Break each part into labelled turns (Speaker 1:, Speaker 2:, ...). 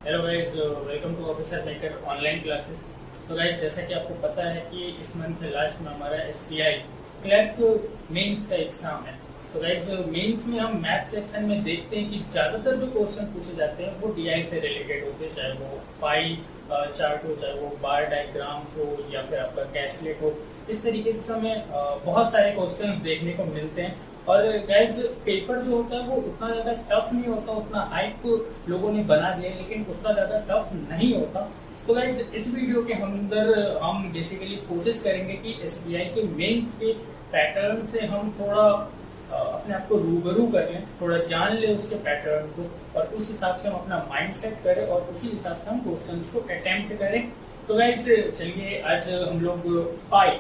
Speaker 1: Hello guys, welcome to Officer Maker online classes. तो guys, जैसा कि आपको पता है कि इस मंथ लास्ट में हमारा एसबीआई क्लर्क मेंस का एग्जाम है। तो गाइस, मेंस में हम मैथ सेक्शन में देखते हैं कि ज्यादातर जो क्वेश्चन पूछे जाते हैं वो डीआई से रिलेटेड होते हैं, चाहे वो पाई चार्ट हो, चाहे वो बार डायग्राम हो या फिर आपका कैशलेट हो। इस तरीके से हमें बहुत सारे क्वेश्चंस देखने को मिलते हैं। और गाइस, पेपर जो होता है वो उतना ज्यादा टफ नहीं होता, उतना हाइप लोगों ने बना दिया है, लेकिन उतना ज्यादा टफ नहीं होता। तो गाइस, इस वीडियो के अंदर हम बेसिकली कोशिश करेंगे कि एसबीआई के मेंस के पैटर्न से हम थोड़ा अपने आप को रूबरू कर लें, थोड़ा जान ले उसके पैटर्न को, और उस हिसाब से हम अपना माइंड सेट करें और उसी हिसाब से हम क्वेश्चंस को अटेम्प्ट करें। तो गाइस, चलिए आज हम लोग पाई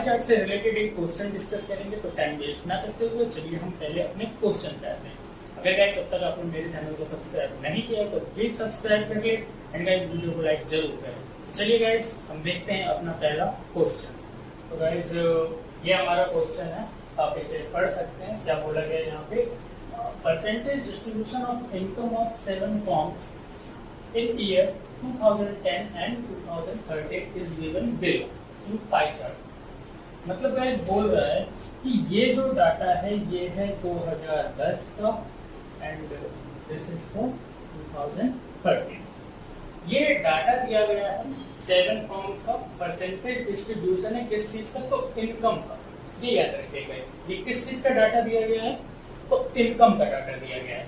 Speaker 1: चार्ट से रिलेटेड एक क्वेश्चन डिस्कस करेंगे। तो टाइम वेस्ट ना करते हुए चलिए हम पहले अपने क्वेश्चन करते हैं। अगर गाइस अब तक आपने मेरे चैनल को सब्सक्राइब नहीं किया तो प्लीज सब्सक्राइब कर ले एंड गाइस वीडियो को लाइक जरूर करें। चलिए गाइस, हम देखते हैं अपना पहला क्वेश्चन। तो गाइस, ये हमारा क्वेश्चन है, आप इसे पढ़ सकते हैं। क्या बोला गया यहाँ पे, percentage distribution of income of 7 forms in year 2010 and 2013 is given below in pie chart. मतलब गाइस बोल रहा है कि ये जो डाटा है ये है 2010 का एंड दिस इज फॉर 2013। ये डाटा दिया गया है 7 फॉर्म्स का, परसेंटेज डिस्ट्रीब्यूशन है किस चीज का, तो इनकम का। ये याद रखिएगा, ये किस चीज का डाटा दिया गया है, तो इनकम का डाटा दिया गया है।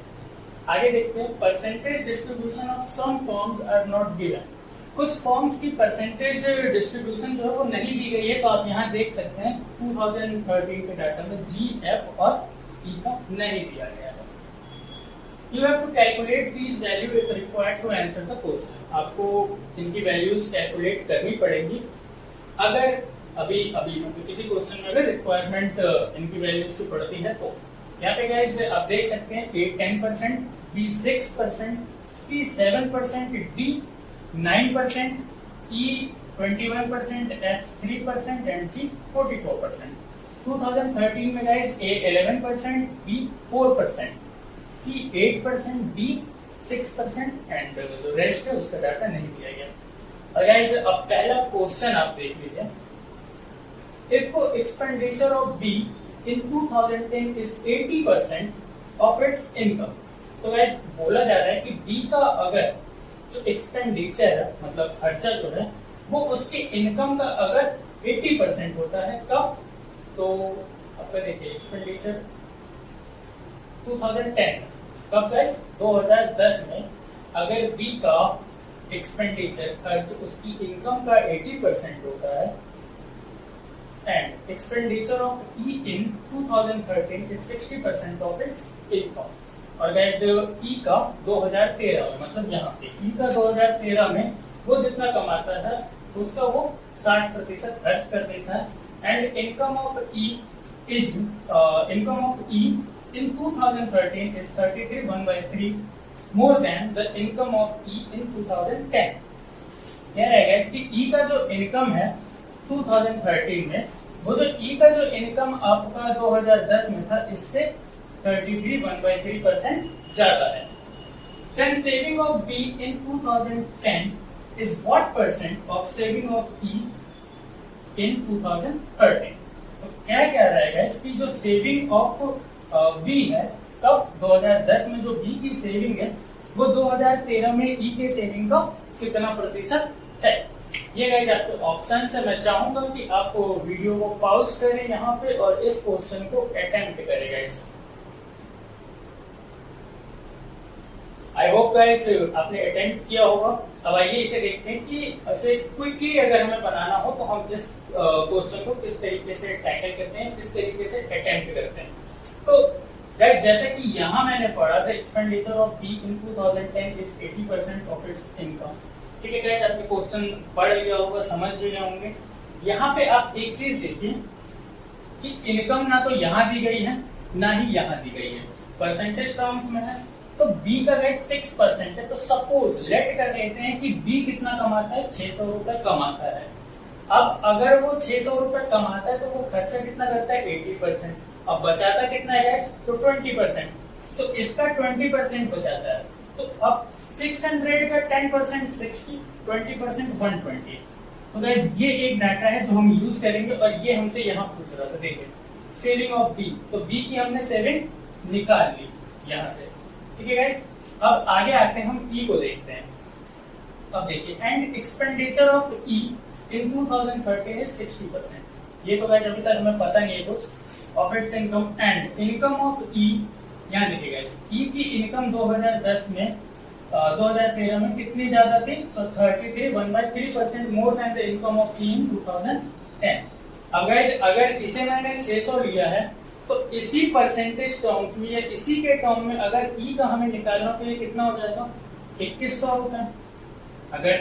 Speaker 1: आगे देखते हैं, percentage distribution of some forms are not given. कुछ फॉर्म्स की परसेंटेज डिस्ट्रीब्यूशन जो है वो नहीं दी गई है। तो आप यहाँ देख सकते हैं 2013 के डाटा में जी, एफ और ई का नहीं दिया गया है। You have to calculate these value if required to answer the question. आपको इनकी वैल्यूज कैलकुलेट करनी पड़ेगी अगर अभी मतलब किसी क्वेश्चन में अगर रिक्वायरमेंट इनकी वैल्यूज की पड़ती है तो। यहाँ पे गाइस आप देख सकते हैं, A 10%, B 6%, C 7%, D 9%, E 21%, F 3% and G 44%। 2013 में guys A 11%, B 4%, C 8%, D 6% and जो रेस्ट है उसका डाटा नहीं दिया गया। और गाइस अब पहला क्वेश्चन आप देख लीजिए, if expenditure of B in 2010 is 80% of its income। तो गाइस बोला जा रहा है कि B का अगर जो एक्सपेंडिचर है मतलब खर्चा जो है वो उसके इनकम का अगर 80% होता है, कब, तो आपका देखिए एक्सपेंडिचर 2010 कब गाइस, 2010 में अगर बी का एक्सपेंडिचर खर्च उसकी इनकम का 80% होता है and expenditure of E in 2013 is 60% of its income. और गाइस ई का 2013 में, मतलब यहाँ पे ई का 2013 में वो जितना कमाता है उसका वो 60% खर्च कर देता है and income of E in 2013 is 33 1/3 more than the income of E in 2010। कह रहा है गाइस कि ई का जो इनकम है 2013 में, वो जो ई का जो इनकम आपका 2010 में था इससे 33 1/3% ज्यादा है। Then saving of B in 2010 is what percent of saving of E in 2013? तो क्या कह रहा है गाइस कि जो सेविंग ऑफ B है तब 2010 में जो B की सेविंग है वो 2013 में E के सेविंग का कितना प्रतिशत है। ये गाइस आपके ऑप्शन है। मैं चाहूंगा कि आप वीडियो को पॉज करें यहाँ पे और इस क्वेश्चन को अटेम्प्ट करें गाइस। आई होप गाइस आपने अटेम्प्ट किया होगा। अब आइए इसे देखते हैं कि ऐसे क्विकली अगर हमें बनाना हो तो हम इस क्वेश्चन को किस तरीके से टैकल करते हैं, किस तरीके से अटेम्प्ट करते हैं। तो गाइस जैसे कि यहाँ मैंने पढ़ा था, expenditure of be in 2010 is 80% of its income. ठीक है गाइस, आपने क्वेश्चन पढ़ लिया होगा, समझ भी गए होंगे। यहाँ पे आप एक चीज देखिए कि इनकम ना तो यहाँ दी गई है ना ही यहाँ दी गई है, परसेंटेज टर्म्स में है। तो B का रेट 6% है। तो सपोज लेट कर लेते हैं कि B कितना कमाता है, 600 रुपए कमाता है। अब अगर वो 600 रुपए कमाता है तो वो खर्चा कितना करता है, 80%। अब बचाता कितना है गैस, तो 20%। तो इसका 20% बचाता है। तो अब 600 का 10% 60, 20% 120। तो गाइस ये एक डाटा है जो हम यूज करेंगे और ये हमसे यहाँ पूछ रहा था। देखिए सेविंग ऑफ बी, तो बी की हमने सेविंग निकाल ली यहाँ से, ठीक है गाइस। अब आगे आते हैं, हम ई को देखते हैं। अब देखिए and expenditure of E in 2030 is 60%। ये तो गाइस अभी तक हमें पता नहीं है कुछ। Of its income and income of E, यहाँ देखिए गाइस ई की इनकम 2010 में 2013 में कितनी ज्यादा थी, तो 33, 1/3% more than the income of E in 2010। अब गाइस अगर इसे मैंने 600 लिया है तो इसी परसेंटेज टर्म्स में या इसी के टर्म में अगर ई का हमें निकालना तो ये कितना हो जाएगा, 2100 रुपए। अगर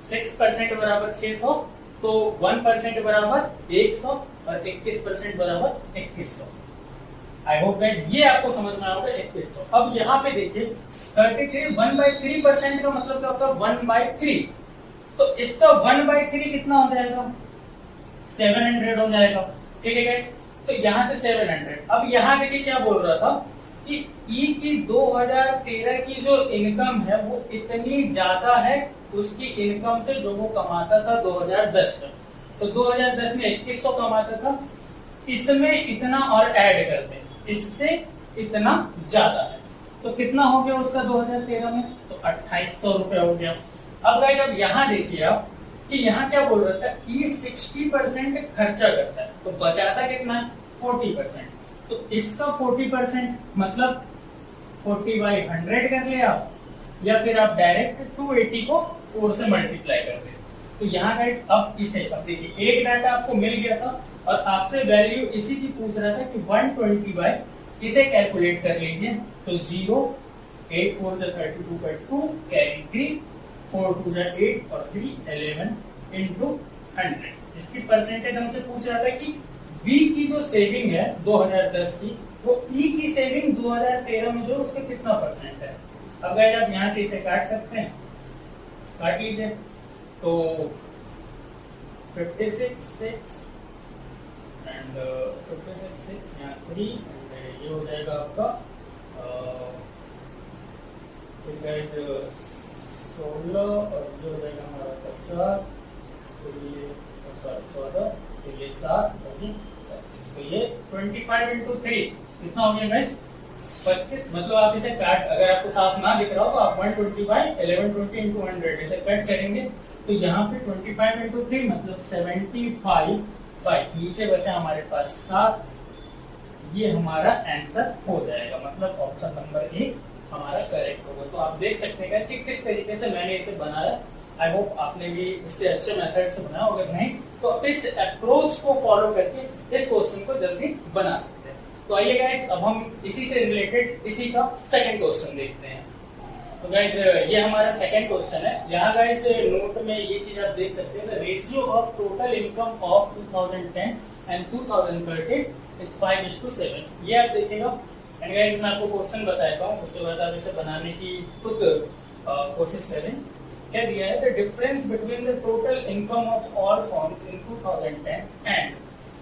Speaker 1: 6% बराबर 600 तो 1% बराबर 100 और 21% बराबर 2100। आई होप गाइस ये आपको समझ में आएगा 2100। अब यहाँ पे देखिए 33 1/3% का मतलब क्या होता है 1/3, तो इसका 1/3 कितना हो जाएगा 700 हो जाएगा, ठीक है गाइस। तो यहाँ से 700। अब यहाँ देखिए क्या बोल रहा था कि ई की 2013 की जो इनकम है वो इतनी ज्यादा है उसकी इनकम से जो वो कमाता था 2010 में। तो 2010 में 2100 कमाता था, इसमें इतना और ऐड करते हैं, इससे इतना ज्यादा है, तो कितना हो गया उसका 2013 में, तो 2800 रुपए हो गया। अब गाइस अब यहाँ देखिए आप कि यहाँ क्या बोल रहा था, ई 60% खर्चा करता है तो बचाता कितना है 40%। तो इसका 40% मतलब 40/100 कर ले आप, या फिर आप डायरेक्ट 280 को 4 से मल्टीप्लाई कर दे। तो यहाँ गाइस अब इसे अब देखिए एक डाटा आपको मिल गया था और आपसे वैल्यू इसी की पूछ रहा था कि 120 इसे कैलकुलेट कर लीजिए। तो 0, 8 4 32/2 कैरी 3, 4 2 8 और 3 11 into 100। इसकी परसेंटेज हमसे पूछ रहा था कि बी की जो सेविंग है 2010 की, वो ई की सेविंग 2013 में जो उसके कितना परसेंट है। अब गाइस आप यहाँ से इसे काट सकते हैं, काट लीजिए। तो 56 एंड 56 यहाँ 3 एंड ये हो जाएगा आपका 16 और ये हो जाएगा हमारा 50, तो ये 14, तो ये 7 और ये 25, तो ये 25 into 3 कितना हो गया गाइस 25। मतलब आप इसे काट, अगर आपको साथ ना दिख रहा हो तो आप 120/1120 into 100 इसे कट करेंगे, तो यहाँ पे 25 into 3 मतलब 75 नीचे बचा हमारे पास 7, ये हमारा आंसर हो जाएगा, मतलब ऑप्शन नंबर ए हमारा करेक्ट होगा। तो आप देख सकते हैं कि किस तरीके से मैंने इसे बनाया। आई होप आपने भी इससे अच्छे मेथड से बनाया, अगर नहीं तो आप इस अप्रोच को फॉलो करके इस क्वेश्चन को जल्दी बना सकते हैं। तो आइए गाइस अब हम इसी से रिलेटेड इसी का सेकंड क्वेश्चन देखते हैं। तो गाइस ये हमारा सेकंड क्वेश्चन है। यहाँ गाइस नोट में ये चीज आप देख सकते हैं, ratio of total income of 2010 and 2013 is 5:7। ये आप देखिएगा एंड गाइस मैं आपको क्वेश्चन बताता हूँ, उसके बाद आप इसे बनाने की खुद कोशिश करें। क्या दिया है, the difference between the total income of all firms in 2010 and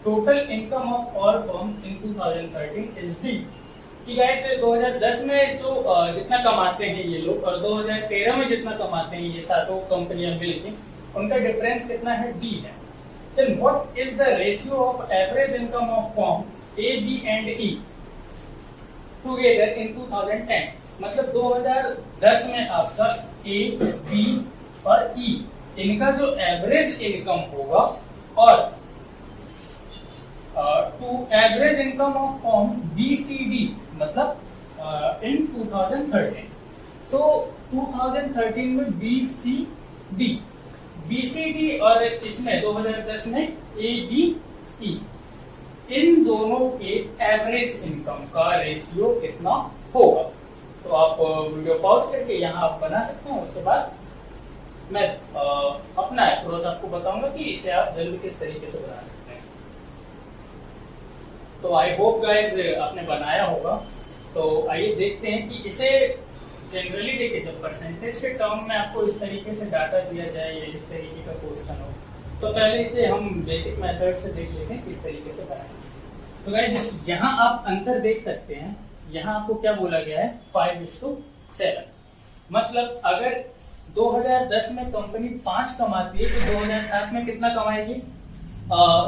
Speaker 1: total income of all firms in 2013 is D. कि गाइस 2010 में जो जितना कमाते हैं ये लोग और 2013 में जितना कमाते हैं ये सातों कंपनियां मिलकर, उनका डिफरेंस कितना है, डी है। Then what is the ratio of average income of firm A B and E together in 2010। मतलब 2010 में आपका ए बी और ई इनका जो एवरेज इनकम होगा और to average income of firm B C D मतलब इन 2013। तो 2013 में बी सी डी और इसमें 2010 में ए बी ई, इन दोनों के एवरेज इनकम का रेशियो कितना होगा। तो आप वीडियो पॉज करके यहाँ आप बना सकते हैं, उसके बाद मैं अपना अप्रोच आपको बताऊंगा कि इसे आप जल्दी किस तरीके से बना सकते हैं। तो आई होप गाइज आपने बनाया होगा। तो आइए देखते हैं कि इसे जनरली देखिए जब परसेंटेज के टर्म में आपको इस तरीके से डाटा दिया जाए या इस तरीके का क्वेश्चन हो, तो पहले इसे हम बेसिक मेथड से देख लेते हैं किस तरीके से बनाएं। तो गाइज यहाँ आप अंतर देख सकते हैं, यहाँ आपको क्या बोला गया है 5:7। मतलब अगर 2010 में कंपनी 5 कमाती है तो 2007 में कितना कमाएगी,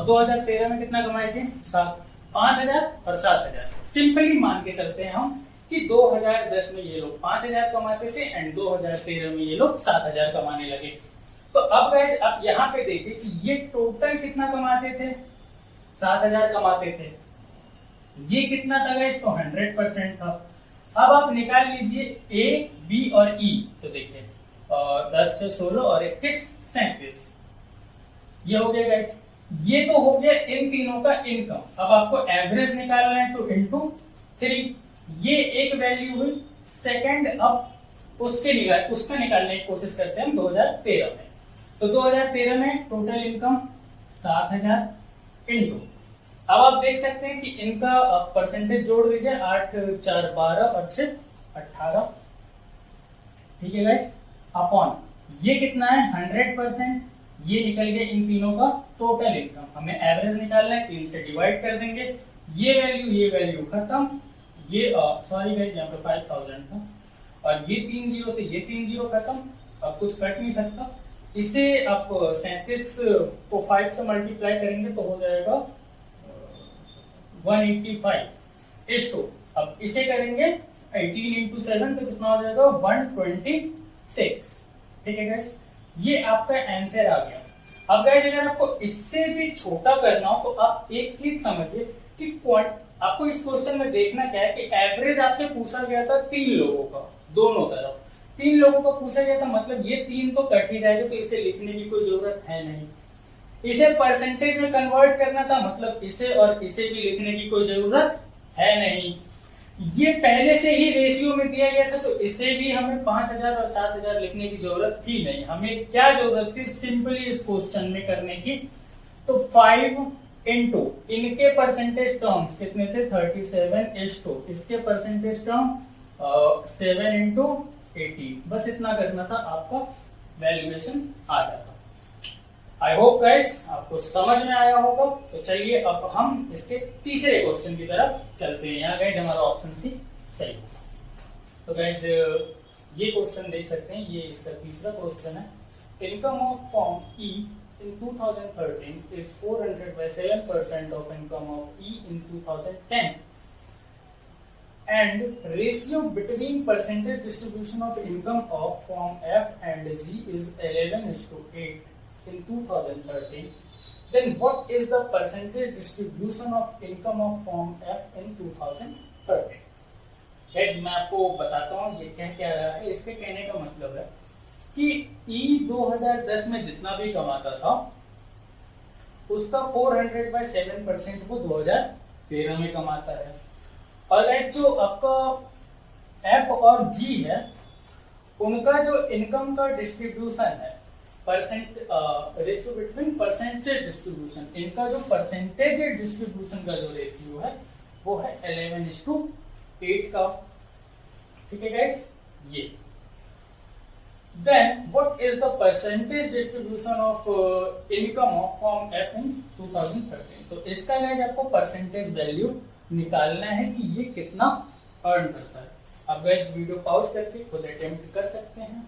Speaker 1: 2013 में कितना कमाएगी 7, 5,000 और 7,000। सिंपली मान के चलते हैं हम कि 2010 में ये लोग 5,000 कमाते थे एंड 2013 में ये लोग 7,000 कमाने लगे। तो अब गाइस आप यहाँ पे देखिए कि ये टोटल कितना कमाते थे, 7,000 कमाते थे। ये कितना था गाइस, तो 100% था। अब आप निकाल लीजिए ए, बी और ई। तो देखिए 10 से 16 और 21 37, ये हो गया गाइस। ये तो हो गया इन तीनों का इनकम। अब आपको एवरेज निकालना है तो इंटू 3, ये एक वैल्यू हुई। सेकंड अब उसका निकालने की कोशिश करते हैं हम 2013 में। तो 2013 में टोटल इनकम 7,000 इंटू, अब आप देख सकते हैं कि इनका परसेंटेज जोड़ दीजिए, 8, 4, 12 और 6, 18। ठीक है गाइस, अपॉन ये कितना है 100%, ये निकल गया इन तीनों का टोटल इनकम। हमें एवरेज निकालना है, 3 से डिवाइड कर देंगे। ये वैल्यू खत्म, ये सॉरी गाइस यहाँ पे 5,000 था, और ये 3 जीरो से ये 3 जीरो खत्म। अब कुछ कट नहीं सकता। इसे आप 37 को 5 से मल्टीप्लाई करेंगे तो हो जाएगा 185। अब इसे करेंगे 18 इंटू 7 तो कितना हो जाएगा 126। ठीक है गाइस, ये आपका आंसर आ गया। अब गाइस अगर आपको इससे भी छोटा करना हो तो आप एक चीज समझिए कि आपको इस क्वेश्चन में देखना क्या है कि एवरेज आपसे पूछा गया था 3 लोगों का, दोनों तरफ 3 लोगों का पूछा गया था। मतलब ये 3 तो कट ही जाएगा, तो इसे लिखने की कोई जरूरत है नहीं। इसे परसेंटेज में कन्वर्ट करना था, मतलब इसे और इसे भी लिखने की कोई जरूरत है नहीं। ये पहले से ही रेशियो में दिया गया था, तो इसे भी हमें 5,000 और 7,000 लिखने की जरूरत थी नहीं। हमें क्या जरूरत थी, सिंपली इस क्वेश्चन में करने की। तो 5 इंटू इनके परसेंटेज टर्म्स कितने थे 37, इसके परसेंटेज टर्म 7 इंटू 18, बस इतना करना था, आपका वैल्यूएशन आ जाता। आई होप गाइस आपको समझ में आया होगा। तो चलिए अब हम इसके तीसरे क्वेश्चन की तरफ चलते हैं। यहाँ गाइस हमारा ऑप्शन सी सही होगा। तो गाइस ये क्वेश्चन देख सकते हैं, ये इसका तीसरा क्वेश्चन है। Income of form E in 2013 is 400/7% of income of E in 2010, and ratio between percentage distribution of income of form F and G is 11:8 in 2013. Then what is the percentage distribution of income of form F in 2013? Guys, मैं आपको बताता हूँ ये क्या रहा है। इसके कहने का मतलब है कि E 2010 में जितना भी कमाता था उसका 400/7% वो 2013 में कमाता है। और जो आपका F और G है उनका जो इनकम का डिस्ट्रीब्यूशन है, रेशियो बिटवीन परसेंटेज डिस्ट्रीब्यूशन, इनका जो परसेंटेज डिस्ट्रीब्यूशन का जो रेशियो है वो है 11:8 का। ठीक है गाइस, ये Then what is the percentage distribution of income of firm F in 2013? तो इसका गाइस आपको परसेंटेज वैल्यू निकालना है कि ये कितना अर्न करता है। आप गाइस वीडियो पॉज करके खुद अटेम्प्ट कर सकते हैं।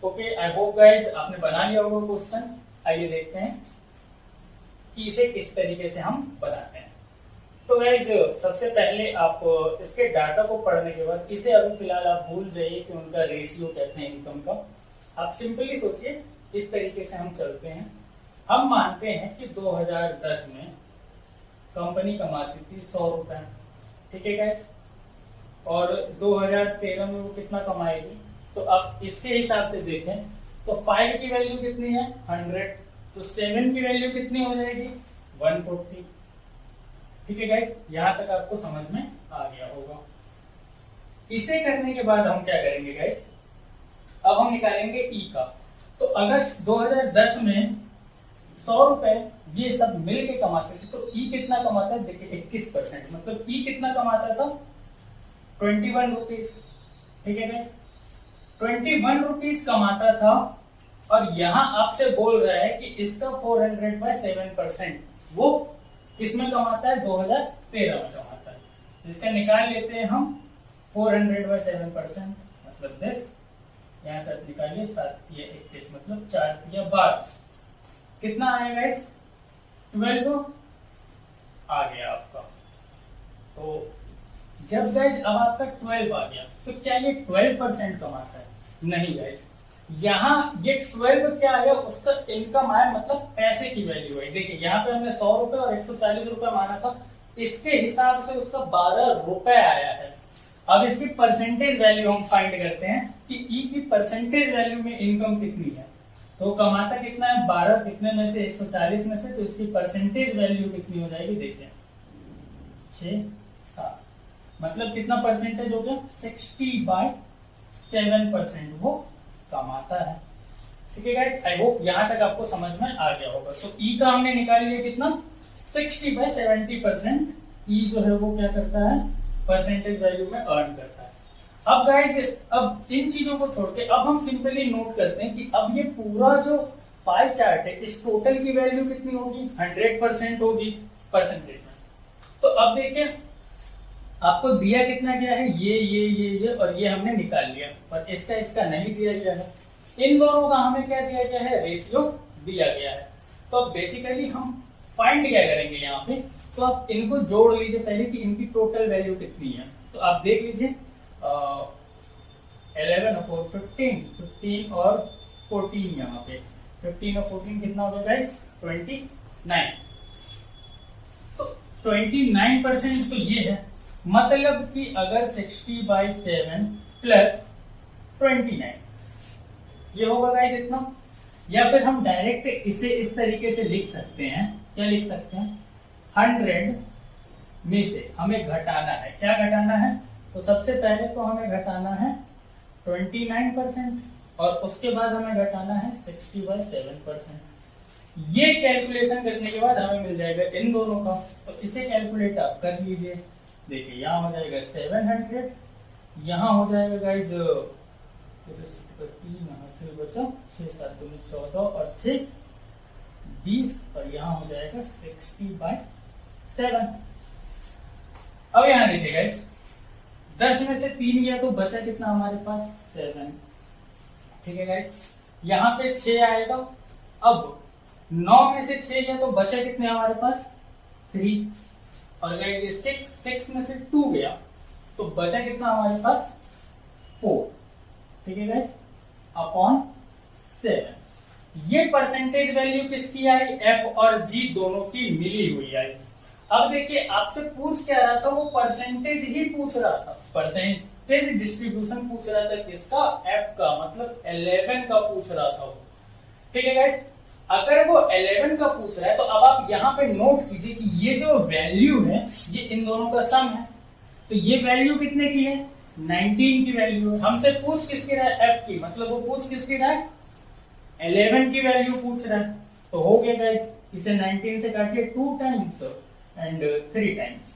Speaker 1: ओके, आई होप गाइस आपने बना लिया होगा क्वेश्चन। आइए देखते हैं कि इसे किस तरीके से हम बनाते हैं। तो गाइस सबसे पहले आप इसके डाटा को पढ़ने के बाद इसे अभी फिलहाल आप भूल जाइए कि उनका रेशियो कहते हैं इनकम का। आप सिंपली सोचिए, इस तरीके से हम चलते हैं। हम मानते हैं कि 2010 में कंपनी कमाती थी 100 रुपए, ठीक है गाइस, और 2013 में वो कितना कमाएगी। तो आप इसके हिसाब से देखें तो 5 की वैल्यू कितनी है 100, तो 7 की वैल्यू कितनी हो जाएगी 140। ठीक है गाइस, यहां तक आपको समझ में आ गया होगा। इसे करने के बाद हम क्या करेंगे गाइस, अब हम निकालेंगे ई का। तो अगर 2010 में 100 रुपए ये सब मिल के कमाते थे तो ई कितना कमाता है, देखिए 21%, मतलब ई कितना कमाता था 21 रुपीज। ठीक है गाइस, 21 रुपीज कमाता था, और यहां आपसे बोल रहा है कि इसका 400/7% वो किसमें कमाता है 2013 में कमाता है। इसका निकाल लेते हैं हम 400/7% मतलब 10, यहाँ से आप निकालिए 7 या 21 मतलब 4 या 12, कितना आएगा गाइस 12 आ गया आपका। तो जब गाइस अब आपका 12 आ गया तो क्या ये 12% कमाता है? नहीं गाइस, यहाँ ये 12 क्या आया, उसका इनकम आया मतलब पैसे की वैल्यू है। देखिए यहाँ पे हमने 100 रुपए और 140 रुपए माना था, इसके हिसाब से उसका 12 रुपए आया है। अब इसकी परसेंटेज वैल्यू हम फाइंड करते हैं कि ई की परसेंटेज वैल्यू में इनकम कितनी है। तो कमाता कितना है 12, कितने में से 140 में से, तो इसकी परसेंटेज वैल्यू कितनी हो जाएगी देखिए 6-7, मतलब कितना परसेंटेज हो गया 60/7% वो कमाता है। ठीक है गाइस, आई होप यहां तक आपको समझ में आ गया होगा। तो ई का हमने निकाल लिया कितना 60/70%, ई जो है वो क्या करता है परसेंटेज वैल्यू में अर्न करता है। अब गाइस अब इन चीजों को छोड़ के अब हम सिंपली नोट करते हैं कि अब ये पूरा जो पाई चार्ट है इस टोटल की वैल्यू कितनी होगी 100% होगी परसेंटेज में। तो अब देखिए आपको दिया कितना गया है ये और ये हमने निकाल लिया, पर इसका नहीं दिया गया है। इन दोनों का हमें क्या दिया गया है रेशियो दिया गया है। तो अब बेसिकली हम फाइंड क्या करेंगे यहाँ पे, तो आप इनको जोड़ लीजिए पहले कि इनकी टोटल वैल्यू कितनी है। तो आप देख लीजिए 11 और 15 और 14, यहाँ पे 15 और 14 कितना हो गया गाइस 29। तो 29% तो ये है, मतलब कि अगर 60/7 प्लस 29 ये होगा गाइस इतना। या फिर हम डायरेक्ट इसे इस तरीके से लिख सकते हैं, क्या लिख सकते हैं 100 में से हमें घटाना है, क्या घटाना है, तो सबसे पहले तो हमें घटाना है 29% और उसके बाद हमें घटाना है 60/7%। ये कैलकुलेशन करने के बाद हमें मिल जाएगा इन दोनों का। तो इसे कैलकुलेट आप कर लीजिए, देखिए यहाँ हो जाएगा 700, यहाँ हो जाएगा गाइज 3 यहाँ से बचा 6 7 14 और 6 20 और यहाँ हो जाएगा 60/7। अब यहाँ देखिए गाइज 10 में से 3 गया तो बचा कितना हमारे पास 7। ठीक है गाइज, यहाँ पे 6 आएगा। अब 9 में से 6 गया तो बचा कितने हमारे पास 3 और गाइज ये 6 में से 2 गया तो बचा कितना हमारे पास 4। ठीक है गाइज अपॉन 7। ये परसेंटेज वैल्यू किसकी आई एफ और जी दोनों की मिली हुई आई। अब देखिए आपसे पूछ क्या रहा था, वो परसेंटेज ही पूछ रहा था, परसेंटेज डिस्ट्रीब्यूशन पूछ रहा था किसका एफ का, मतलब 11 का पूछ रहा था वो। ठीक है गाइज, अगर वो 11 का पूछ रहा है तो अब आप यहाँ पे नोट कीजिए कि ये जो वैल्यू है ये इन दोनों का सम है। तो ये वैल्यू कितने की है 19 की वैल्यू है। हमसे पूछ किसकी रहा है एफ की, मतलब वो पूछ किसकी रहा है 11 की वैल्यू पूछ रहा है। तो हो गया गाइस, इसे 19 से काटिए 2 टाइम्स एंड 3 टाइम्स।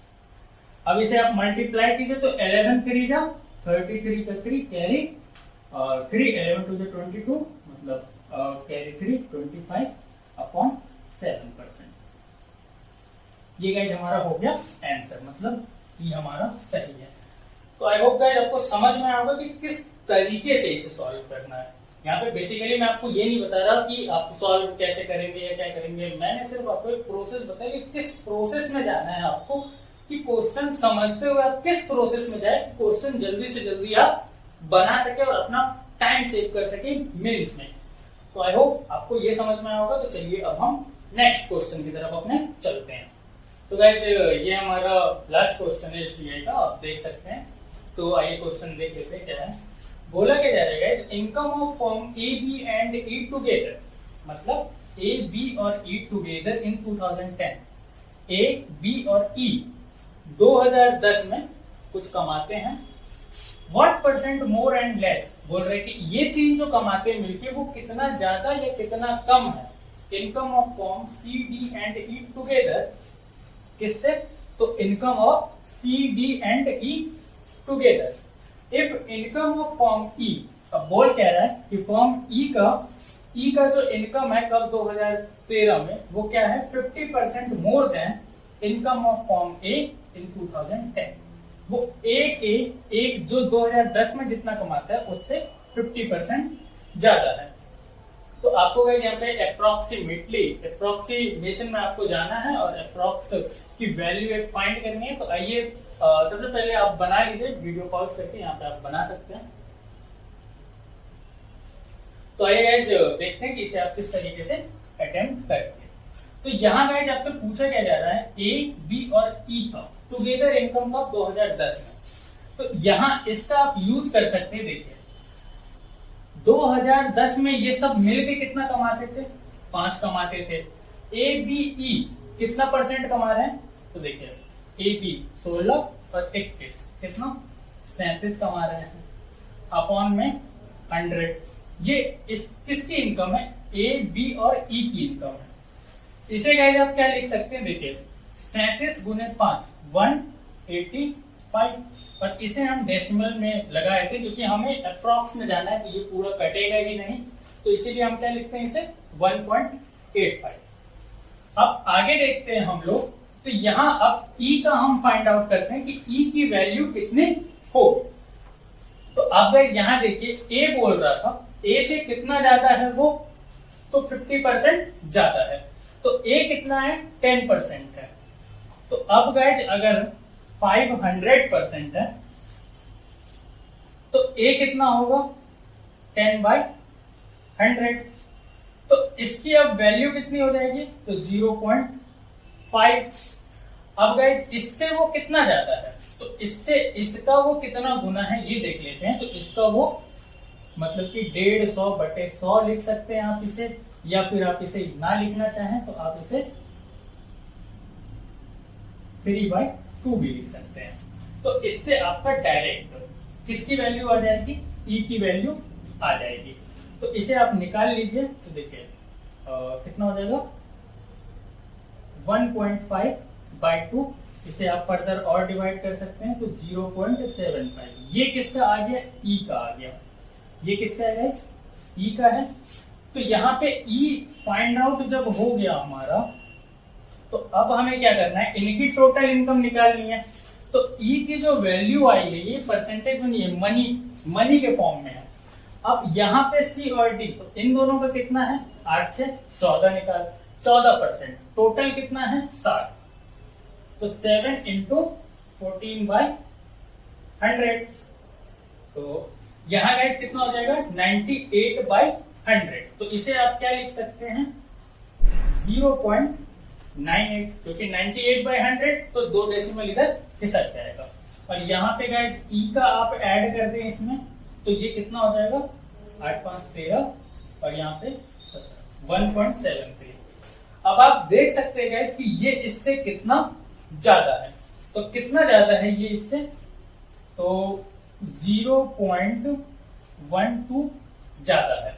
Speaker 1: अब इसे आप मल्टीप्लाई कीजिए तो 11 3 जा 33 का 3 कैरी 3 11 2 22 मतलब कैरी 3 25 अपॉन 7%। ये गाइस हमारा हो गया आंसर, मतलब ये हमारा सही है। तो आई होप गाइस आपको समझ में आएगा कि किस तरीके से इसे सॉल्व करना है। यहाँ पे बेसिकली मैं आपको ये नहीं बता रहा कि आप सॉल्व कैसे करेंगे या क्या करेंगे, मैंने सिर्फ आपको एक प्रोसेस बताया कि किस प्रोसेस में जाना है आपको, कि क्वेश्चन समझते हुए आप किस प्रोसेस में जाए, क्वेश्चन जल्दी से जल्दी आप बना सके और अपना टाइम सेव कर सके मेंस में। तो आई होप आपको ये समझ में आया होगा। तो चलिए अब हम नेक्स्ट क्वेश्चन की तरफ अपने चलते हैं। तो गाइस ये हमारा लास्ट क्वेश्चन है एसबीआई का, आप देख सकते हैं। तो आइए क्वेश्चन देख लेते हैं क्या है। बोला क्या जा रहा है guys, income of firm A B and E together, मतलब ए बी और ई टुगेदर इन 2010, ए बी और ई 2010 में कुछ कमाते हैं। What percent more and less, बोल रहे कि ये तीन जो कमाते हैं मिलके वो कितना ज्यादा या कितना कम है। Income of firm C D and E together किससे, तो income of C D and E together. If income of firm E, अब बोल कह रहा है कि फर्म ई का जो इनकम है कब 2013 में वो क्या है 50% more than income of firm A in 2010। वो एक जो 2010 में जितना कमाता है उससे 50% ज्यादा है। तो आपको गाइस यहाँ पे अप्रोक्सीमेशन में आपको जाना है और अप्रोक्स की वैल्यू एक फाइंड करनी है। तो आइए सबसे पहले आप बना लीजिए, वीडियो पॉज करके यहाँ पे आप बना सकते हैं। तो आइए गाइस देखते हैं कि इसे आप किस तरीके से अटेम्प्ट करेंगे। तो यहाँ गाइस आपसे पूछा क्या जा रहा है ए, बी और ई का टुगेदर इनकम का 2010 में। तो यहाँ इसका आप यूज कर सकते हैं। देखिए 2010 में ये सब मिलके कितना कमाते थे, 5 कमाते थे। ए बी ई कितना परसेंट कमा रहे हैं, तो देखिए ए बी 16 और 21 कितना 37 कमा रहे हैं अपॉन में 100। ये किसकी इनकम है, ए बी और ई की इनकम है। इसे गाइस आप क्या लिख सकते हैं, देखिए 37 गुने 5 185 और इसे हम डेसिमल में लगाए थे क्योंकि हमें अप्रॉक्स में जाना है तो ये पूरा कटेगा ही नहीं, तो इसीलिए हम क्या लिखते हैं इसे 1.85। अब आगे देखते हैं हम लोग। तो यहाँ अब ई का हम फाइंड आउट करते हैं कि ई की वैल्यू कितनी हो। तो अब गाइस यहाँ देखिए ए बोल रहा था, ए से कितना ज्यादा है वो, तो 50% ज्यादा है। तो ए कितना है 10% है। तो अब गाइस अगर 500% है तो ए कितना होगा 10/100। तो इसकी अब वैल्यू कितनी हो जाएगी, तो 0.5। अब गाइस इससे वो कितना ज्यादा है, तो इससे इसका वो कितना गुना है ये देख लेते हैं। तो इसका वो मतलब कि 150/100 लिख सकते हैं आप इसे, या फिर आप इसे ना लिखना चाहें तो आप इसे 3/2 भी लिख सकते हैं। तो इससे आपका डायरेक्ट किसकी वैल्यू आ जाएगी, ई की वैल्यू आ जाएगी। तो इसे आप निकाल लीजिए। तो देखिए कितना हो जाएगा 1.5/2। इसे आप फर्दर और डिवाइड कर सकते हैं तो 0.75। ये किसका आ गया, ई का आ गया। ये किसका है गाइस, ई का है। तो यहाँ पे ई फाइंड आउट जब हो गया हमारा, तो अब हमें क्या करना है, इनकी टोटल इनकम निकालनी है। तो ई की जो वैल्यू आई है ये परसेंटेज में नहीं है, मनी के फॉर्म में है। अब यहाँ पे सी और डी, तो इन दोनों का कितना है 8 से 14 निकाल, 14%। टोटल कितना है 60। तो 7 × 14/100। तो यहाँ गाइस कितना हो जाएगा 98/100। तो इसे आप क्या लिख सकते हैं 0.98, क्योंकि 98/100 तो 2 डेसिमल इधर खिसक जाएगा। और यहाँ पे गाइस ई का आप ऐड कर दें इसमें, तो ये कितना हो जाएगा 8 5 13 और यहाँ पे 1.73। अब आप देख सकते हैं गाइस कि ये इससे कितना ज्यादा है। तो कितना ज्यादा है ये इससे, तो 0.12 ज्यादा है।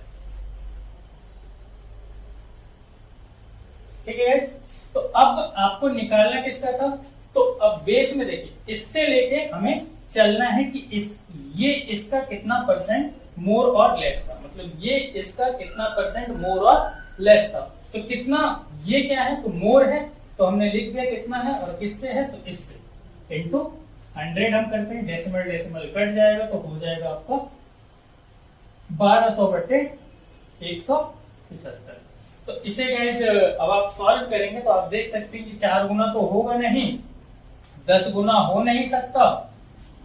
Speaker 1: ठीक है गाइस। तो अब आपको निकालना किसका था, तो अब बेस में देखिए इससे लेके हमें चलना है कि ये इसका कितना परसेंट मोर और लेस था, मतलब ये इसका कितना परसेंट मोर और लेस था। तो कितना ये क्या है, तो मोर है, तो हमने लिख दिया कितना है, और किससे है तो इससे इंटू 100 हम करते हैं, डेसिमल कट जाएगा तो हो जाएगा आपका 1200/175। तो इसे गाइस अब आप सॉल्व करेंगे तो आप देख सकते हैं कि 4 गुना तो होगा नहीं, 10 गुना हो नहीं सकता,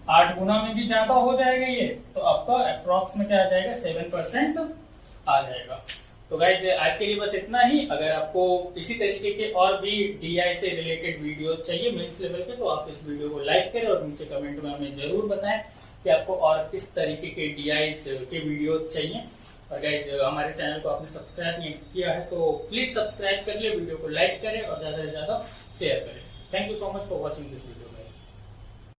Speaker 1: 8 गुना में भी ज्यादा हो जाएगा ये। तो आपका अप्रोक्स में क्या आ जाएगा 7% आ जाएगा। तो गाइस आज के लिए बस इतना ही। अगर आपको इसी तरीके के और भी डीआई से रिलेटेड वीडियो चाहिए मेंस लेवल के, तो आप इस वीडियो को लाइक करें और नीचे कमेंट में हमें जरूर बताएं कि आपको और किस तरीके के डीआई के वीडियो चाहिए। और गाइस हमारे चैनल को आपने सब्सक्राइब नहीं किया है तो प्लीज सब्सक्राइब कर ले, वीडियो को लाइक करें और ज्यादा से ज्यादा शेयर करें। Thank you so much for watching this video guys.